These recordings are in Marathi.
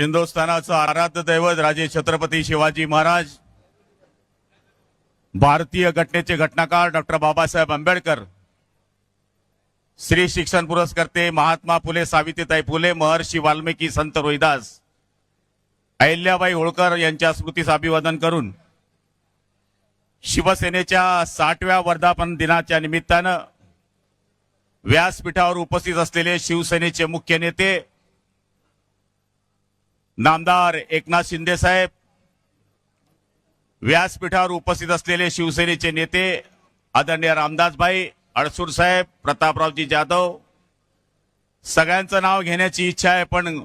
हिंदुस्थानाचं आराध्य दैवत राजे छत्रपती शिवाजी महाराज, भारतीय घटनेचे घटनाकार डॉक्टर बाबासाहेब आंबेडकर, श्री शिक्षण पुरस्कर्ते महात्मा फुले सावित्रीबाई फुले, महर्षी वाल्मिकी, संत रोहिदास, अहिल्याबाई होळकर यांच्या स्मृतीस अभिवादन करून शिवसेनेच्या 60व्या वर्धापन दिनाच्या निमित्तानं व्यासपीठावर उपस्थित असलेले शिवसेनेचे मुख्य नेते नामदार एकनाथ शिंदे साहेब, व्यासपीठावर उपस्थित असलेले शिवसेनेचे नेते आदरणीय रामदासभाई अडसूर साहेब, प्रतापरावजी जाधव, सगळ्यांचं नाव घेण्याची इच्छा आहे पण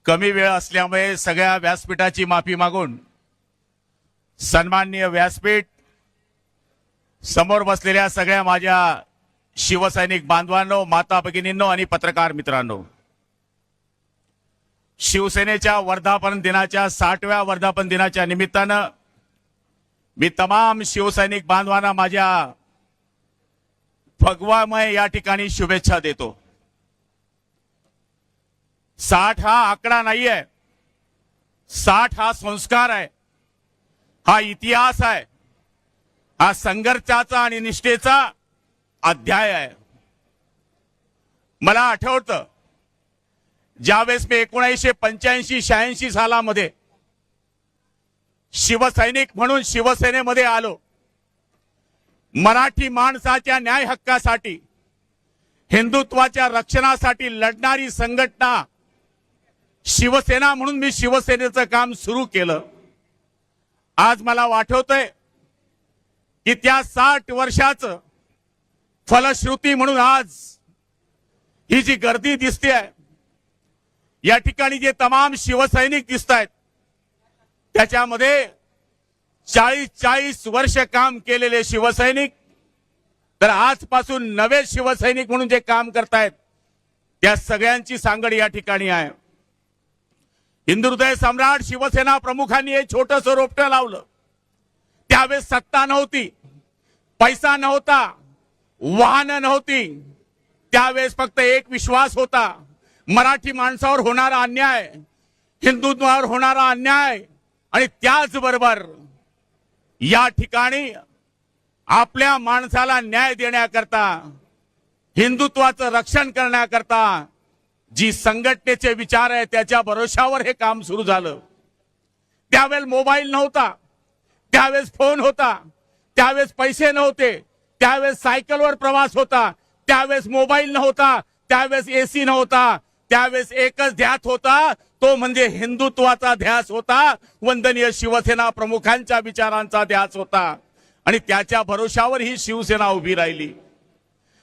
कमी वेळ असल्यामुळे सगळ्या व्यासपीठाची माफी मागून सन्माननीय व्यासपीठ, समोर बसलेल्या सगळ्या माझ्या शिवसैनिक बांधवांनो, माता भगिनींनो आणि पत्रकार मित्रांनो, शिवसेनेच्या वर्धापन दिनाच्या 60व्या वर्धापन दिनाच्या निमित्तानं मी तमाम शिवसैनिक बांधवांना माझ्या भगवामय या ठिकाणी शुभेच्छा देतो। 60 हा आकडा नाहीये, 60 हा संस्कार आहे, हा इतिहास आहे, हा संघर्षाचा आणि निष्ठेचा अध्याय आहे। मला आठवतं ज्यावेळेस मी 1985-86 सालामध्ये शिवसैनिक म्हणून शिवसेनेमध्ये आलो, मराठी माणसाच्या न्याय हक्कासाठी, हिंदुत्वाच्या रक्षणासाठी लढणारी संघटना शिवसेना म्हणून मी शिवसेनेचं काम सुरू केलं। आज मला आठवतंय की त्या 60 वर्षाचं फलश्रुती म्हणून आज ही जी गर्दी दिसते आहे, या ठिकाणी जे तमाम शिवसैनिक दिसतायत त्याच्यामध्ये 40 वर्ष काम केलेले शिवसैनिक, तर आजपासून नवे शिवसैनिक म्हणून जे काम करतायत त्या सगळ्यांची सांगड या ठिकाणी आहे। हिंदुहृदय सम्राट शिवसेना प्रमुखांनी हे छोटंसं रोपटं लावलं। त्यावेळेस सत्ता नव्हती, पैसा नव्हता, वाहनं नव्हती, त्यावेळेस फक्त एक विश्वास होता, मराठी माणसावर होणारा अन्याय, हिंदुत्वावर होणारा अन्याय आणि त्याचबरोबर या ठिकाणी आपल्या माणसाला न्याय देण्याकरता, हिंदुत्वाचं रक्षण करण्याकरता जी संघटनेचे विचार आहे त्याच्या भरोशावर हे काम सुरू झालं। त्यावेळेस मोबाईल नव्हता, त्यावेळेस फोन होता, त्यावेळेस पैसे नव्हते, त्यावेळेस सायकलवर प्रवास होता, त्यावेळेस मोबाईल नव्हता, त्यावेळेस एसी नव्हता, त्यावेळेस एकच ध्यास होता, तो म्हणजे हिंदुत्वाचा ध्यास होता, वंदनीय शिवसेना प्रमुखांच्या विचारांचा ध्यास होता आणि त्याच्या भरोशावर ही शिवसेना उभी राहिली।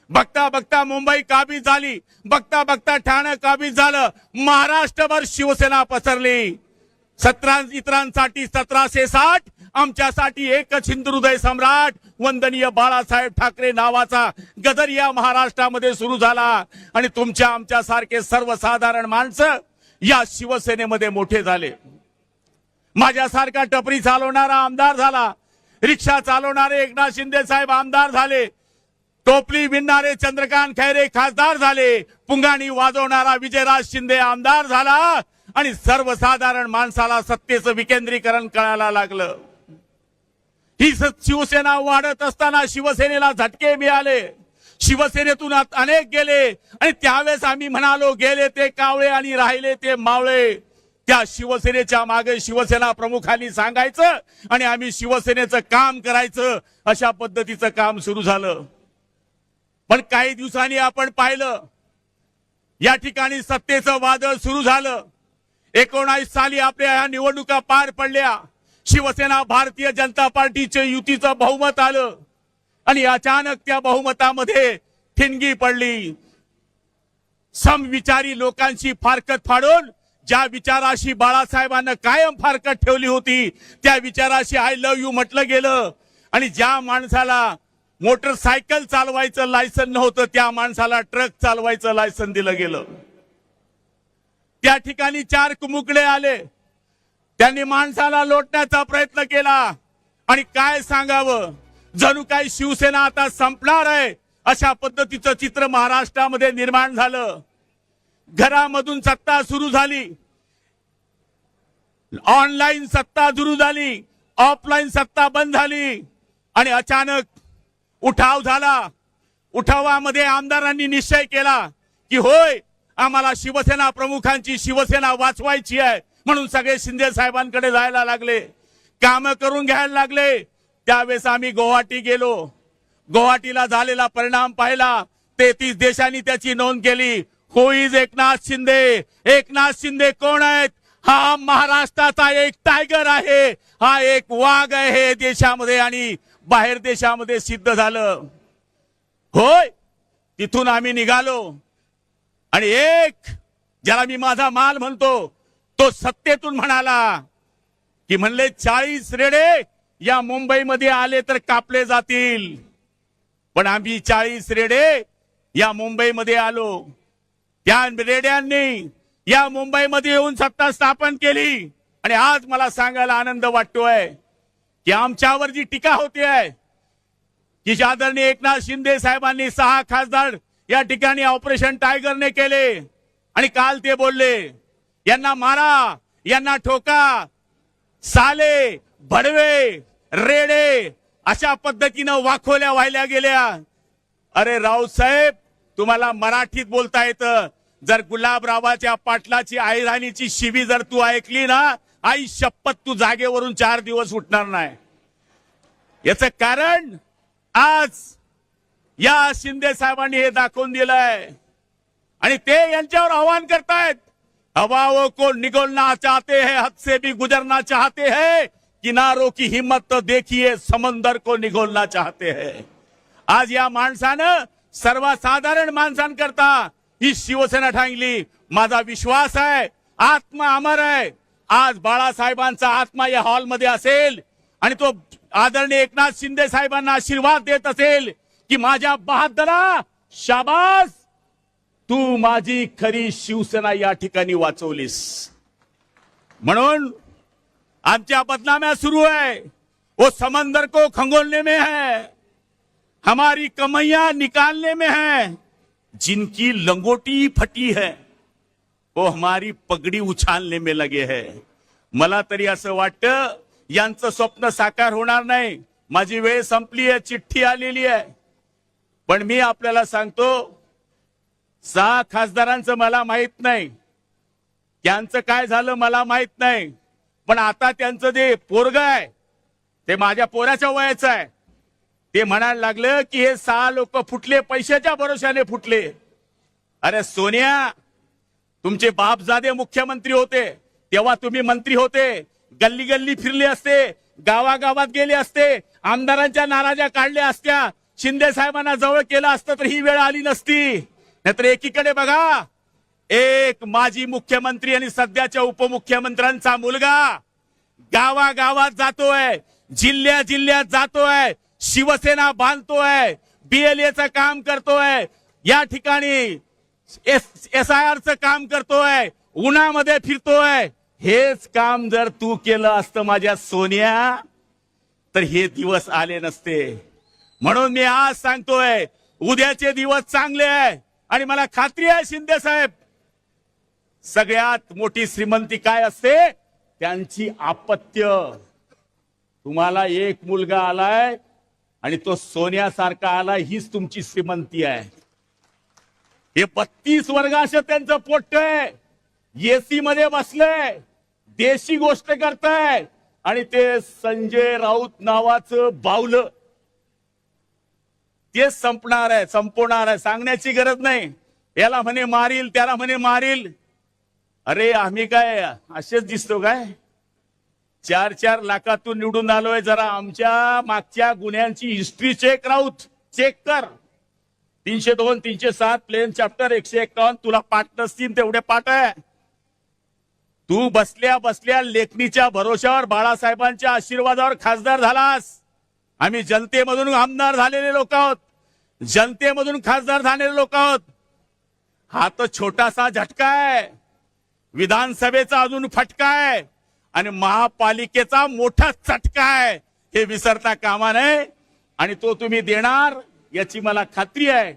बघता बघता मुंबई काबीज झाली, बघता बघता ठाणे काबीज झालं, महाराष्ट्रभर शिवसेना पसरली। 17 इतरांसाठी 1760, आमच्यासाठी एकच हिंदुहृदय सम्राट वंदनीय बाळासाहेब ठाकरे नावाचा गदर या महाराष्ट्रामध्ये सुरू झाला आणि तुमच्या आमच्यासारखे सर्वसाधारण माणसं या शिवसेनेमध्ये मोठे झाले। माझ्यासारखा टपरी चालवणारा आमदार झाला, रिक्षा चालवणारे एकनाथ शिंदे साहेब आमदार झाले, टोपली विणणारे चंद्रकांत खैरे खासदार झाले, पुंगाणी वाजवणारा विजयराज शिंदे आमदार झाला आणि सर्वसाधारण माणसाला सत्तेचं विकेंद्रीकरण कळायला लागलं। ही शिवसेना वाढत असताना शिवसेनेला झटके मिळाले, शिवसेनेतून अनेक गेले आणि त्यावेळेस आम्ही म्हणालो गेले ते कावळे आणि राहिले ते मावळे। त्या शिवसेनेच्या मागे शिवसेना प्रमुखांनी सांगायचं आणि आम्ही शिवसेनेचं काम करायचं, अशा पद्धतीचं काम सुरू झालं। पण काही दिवसांनी आपण पाहिलं या ठिकाणी सत्तेचं वादळ सुरू झालं। 19 साली आपल्या ह्या निवडणुका पार पडल्या, शिवसेना भारतीय जनता पार्टीचे युतीचं बहुमत आलं आणि अचानक त्या बहुमतामध्ये ठिणगी पडली। समविचारी लोकांची फारकत फाडून ज्या विचाराशी बाळासाहेबांना कायम फारकत ठेवली होती त्या विचाराशी आय लव्ह यू म्हटलं गेलं आणि ज्या माणसाला मोटरसायकल चालवायचं लायसन नव्हतं त्या माणसाला ट्रक चालवायचं लायसन दिलं गेलं। त्या ठिकाणी 4 कुमुकले आले, त्यांनी माणसाला लोटण्याचा प्रयत्न केला आणि काय सांगावं, जणू काही शिवसेना आता संपणार आहे अशा पद्धतीचं चित्र महाराष्ट्रामध्ये निर्माण झालं। घरामधून सत्ता सुरू झाली, ऑनलाईन सत्ता सुरू झाली, ऑफलाईन सत्ता बंद झाली आणि अचानक उठाव झाला. उठावामध्ये आमदारांनी निश्चय केला की होय, आम्हाला शिवसेना प्रमुखांची शिवसेना वाचवायची आहे, म्हणून सगळे शिंदे साहेबांकडे जायला लागले, काम करून घ्यायला लागले. त्यावेळेस आम्ही गुवाहाटी गेलो. गुवाहाटीला झालेला परिणाम पाहिला. 33 देशांनी त्याची नोंद केली. हु इज एकनाथ शिंदे? एकनाथ शिंदे कोण आहेत? हा महाराष्ट्राचा एक टायगर आहे, हा एक वाघ आहे देशामध्ये आणि बाहेर देशामध्ये सिद्ध झालं. होय, तिथून आम्ही निघालो आणि एक ज्याला मी माझा माल म्हणतो तो सत्तेतून म्हणाला की म्हणले 40 रेडे या मुंबईमध्ये आले तर कापले जातील. पण आम्ही 40 रेडे या मुंबईमध्ये आलो. त्या रेड्यांनी या मुंबईमध्ये येऊन सत्ता स्थापन केली आणि आज मला सांगायला आनंद वाटतोय की आमच्यावर जी टीका होते आहे की आदरणीय एकनाथ शिंदे साहेबांनी 6 खासदार या ठिकाणी ऑपरेशन टायगरने केले आणि काल ते बोलले यांना मारा, यांना ठोका, साले, भडवे, रेडे अशा पद्धतीनं वाखोल्या वाहिल्या गेल्या. अरे रावसाहेब, तुम्हाला मराठीत बोलता येतं. जर गुलाबरावाच्या पाटलाची आईराणीची शिवी जर तू ऐकली ना, आई शपथ तू जागेवरून 4 दिवस उठणार नाही. याचं कारण आज या शिंदे साहेबांनी हे दाखवून दिलंय आणि ते यांच्यावर आव्हान करतायत. हवाओं को निगलना चाहते हैं, हद से भी गुजरना चाहते हैं, किनारों की हिम्मत तो देखिए, समंदर को निगोलना चाहते हैं. आज या माणसानं सर्वसाधारण माणसांकरता ही शिवसेना ठांगली. माझा विश्वास आहे आत्मा अमर आहे. आज बाळासाहेबांचा आत्मा या हॉलमध्ये असेल आणि तो आदरणीय एकनाथ शिंदे साहेबांना आशीर्वाद देत असेल की माझ्या बहादरा, शाबास, तू माझी खरी शिवसेना या ठिकाणी वाचवलीस. म्हणून आमच्या बदनाम्या सुरू है. वो समंदर को खंगोलने में है, हमारी कमैया निकालने में है. जिनकी लंगोटी फटी है वो हमारी पगड़ी उछालने में लगे है. मला तरी असं वाटतं यांचं स्वप्न साकार होणार नाही. माझी वेळ संपली आहे, चिठ्ठी आलेली आहे. पण मी आपल्याला सांगतो 6 खासदारांचं मला माहित नाही, त्यांचं काय झालं मला माहित नाही. पण आता त्यांचं जे पोरग आहे ते माझ्या पोराच्या वयाचं आहे. ते म्हणायला लागलं की हे 6 लोक फुटले, पैशाच्या भरोशाने फुटले. अरे सोनिया, तुमचे बापजादे मुख्यमंत्री होते तेव्हा तुम्ही मंत्री होते, गल्ली गल्ली फिरले असते, गावागावात गेले असते, आमदारांच्या नाराज्या काढल्या असत्या, शिंदे साहेबांना जवळ केलं असतं तर ही वेळ आली नसती. नाहीतर एकीकडे बघा, एक माजी मुख्यमंत्री आणि सध्याच्या उपमुख्यमंत्र्यांचा मुलगा गावागावात जातोय, जिल्ह्या जिल्ह्यात जातोय, शिवसेना बांधतोय, BLAचं काम करतोय, या ठिकाणी SIRचं काम करतोय, उन्हामध्ये फिरतोय. हेच काम जर तू केलं असतं माझ्या सोनिया तर हे दिवस आले नसते. म्हणून मी आज सांगतोय उद्याचे दिवस चांगले आहे आणि मला खात्री आहे शिंदे साहेब, सगळ्यात मोठी श्रीमंती काय असते? त्यांची अपत्य. तुम्हाला एक मुलगा आलाय आणि तो सोन्यासारखा आलाय, हीच तुमची श्रीमंती आहे. हे 32 वर्गाश त्यांचं पोट आहे, एसी मध्ये बसलंय, देशी गोष्ट करताय आणि ते संजय राऊत नावाचं बावलं ते संपणार आहे, संपवणार आहे. सांगण्याची गरज नाही. याला म्हणे मारील, त्याला म्हणे मारील. अरे आम्ही काय असेच दिसतो काय? 4-4 लाखातून निवडून आलोय. जरा आमच्या मागच्या गुन्ह्यांची हिस्ट्री चेक, राऊत चेक कर. 302, 307 प्लेन चॅप्टर 151 तुला पाठ नसतील तेवढे पाठ आहे. तू बसल्या बसल्या लेखणीच्या भरोशावर बाळासाहेबांच्या आशीर्वादावर खासदार झालास. आम्ही जनतेमधून आमदार झालेले लोक आहोत, जनतेमधून खासदार झालेले लोक आहोत. हा तो छोटासा झटका आहे, विधानसभेचा अजून फटका आहे आणि महापालिकेचा मोठा चटका आहे. हे विसरता कामा नये आणि तो तुम्ही देणार याची मला खात्री आहे.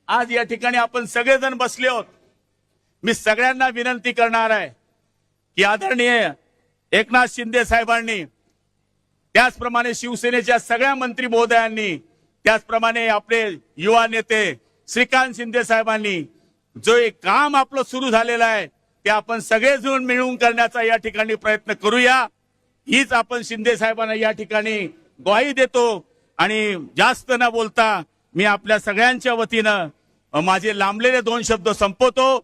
आज या ठिकाणी आपण सगळेजण बसले आहोत. मी सगळ्यांना विनंती करणार आहे की आदरणीय एकनाथ शिंदे साहेबांनी, त्याचप्रमाणे शिवसेनेच्या सगळ्या मंत्री महोदयांनी, त्याचप्रमाणे आपले युवा नेते श्रीकांत शिंदे साहेबांनी जो एक काम आपलं सुरू झालेलं आहे ते आपण सगळेजण मिळून करण्याचा या ठिकाणी प्रयत्न करूया. हीच आपण शिंदे साहेबांना या ठिकाणी ग्वाही देतो. आणि जास्त न बोलता मी आपल्या सगळ्यांच्या वतीनं माझे लांबलेले 2 शब्द संपवतो.